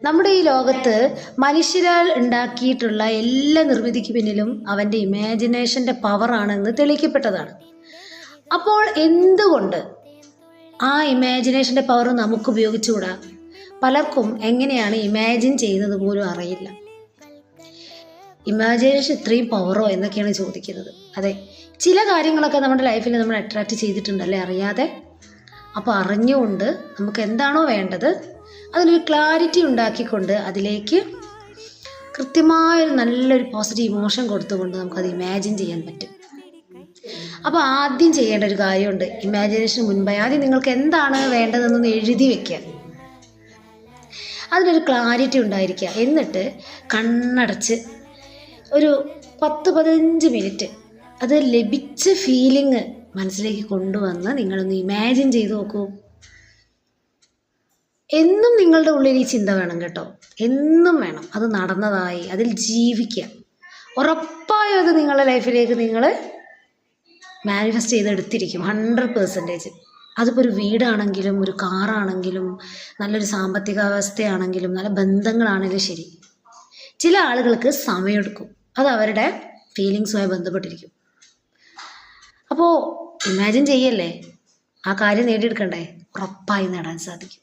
നമ്മുടെ ഈ ലോകത്ത് മനുഷ്യരാൽ ഉണ്ടാക്കിയിട്ടുള്ള എല്ലാ നിർമ്മിതിക്ക് പിന്നിലും അവൻ്റെ ഇമാജിനേഷൻ്റെ പവറാണെന്ന് തെളിയിക്കപ്പെട്ടതാണ്. അപ്പോൾ എന്തുകൊണ്ട് ആ ഇമാജിനേഷൻ്റെ പവർ നമുക്ക് ഉപയോഗിച്ചുകൂടാ? പലർക്കും എങ്ങനെയാണ് ഇമാജിൻ ചെയ്യുന്നത് പോലും അറിയില്ല. ഇമാജിനേഷൻ ഇത്രയും പവറോ എന്നൊക്കെയാണ് ചോദിക്കുന്നത്. അതെ, ചില കാര്യങ്ങളൊക്കെ നമ്മുടെ ലൈഫിൽ നമ്മൾ അട്രാക്റ്റ് ചെയ്തിട്ടുണ്ടല്ലേ അറിയാതെ. അപ്പോൾ അറിഞ്ഞുകൊണ്ട് നമുക്ക് എന്താണോ വേണ്ടത് അതിനൊരു ക്ലാരിറ്റി ഉണ്ടാക്കിക്കൊണ്ട് അതിലേക്ക് കൃത്യമായൊരു നല്ലൊരു പോസിറ്റീവ് ഇമോഷൻ കൊടുത്തുകൊണ്ട് നമുക്കത് ഇമാജിൻ ചെയ്യാൻ പറ്റും. അപ്പോൾ ആദ്യം ചെയ്യേണ്ട ഒരു കാര്യമുണ്ട്. ഇമാജിനേഷന് മുൻപായി ആദ്യം നിങ്ങൾക്ക് എന്താണ് വേണ്ടതെന്നൊന്ന് എഴുതി വെക്കുക. അതിനൊരു ക്ലാരിറ്റി ഉണ്ടായിരിക്കുക. എന്നിട്ട് കണ്ണടച്ച് ഒരു 10-15 മിനിറ്റ് അത് ലഭിച്ച ഫീലിംഗ് മനസ്സിലേക്ക് കൊണ്ടുവന്ന് നിങ്ങളൊന്ന് ഇമാജിൻ ചെയ്ത് നോക്കൂ. എന്നും നിങ്ങളുടെ ഉള്ളിൽ ഈ ചിന്ത വേണം കേട്ടോ, എന്നും വേണം. അത് നടന്നതായി അതിൽ ജീവിക്കുക. ഉറപ്പായും അത് നിങ്ങളുടെ ലൈഫിലേക്ക് നിങ്ങൾ മാനിഫെസ്റ്റ് ചെയ്തെടുത്തിരിക്കും 100%. അതിപ്പോൾ ഒരു വീടാണെങ്കിലും ഒരു കാറാണെങ്കിലും നല്ലൊരു സാമ്പത്തിക അവസ്ഥയാണെങ്കിലും നല്ല ബന്ധങ്ങളാണെങ്കിലും ശരി. ചില ആളുകൾക്ക് സമയമെടുക്കും, അത് അവരുടെ ഫീലിങ്സുമായി ബന്ധപ്പെട്ടിരിക്കും. അപ്പോൾ ഇമാജിൻ ചെയ്യല്ലേ, ആ കാര്യം നേടിയെടുക്കണ്ടേ? ഉറപ്പായി നേടാൻ സാധിക്കും.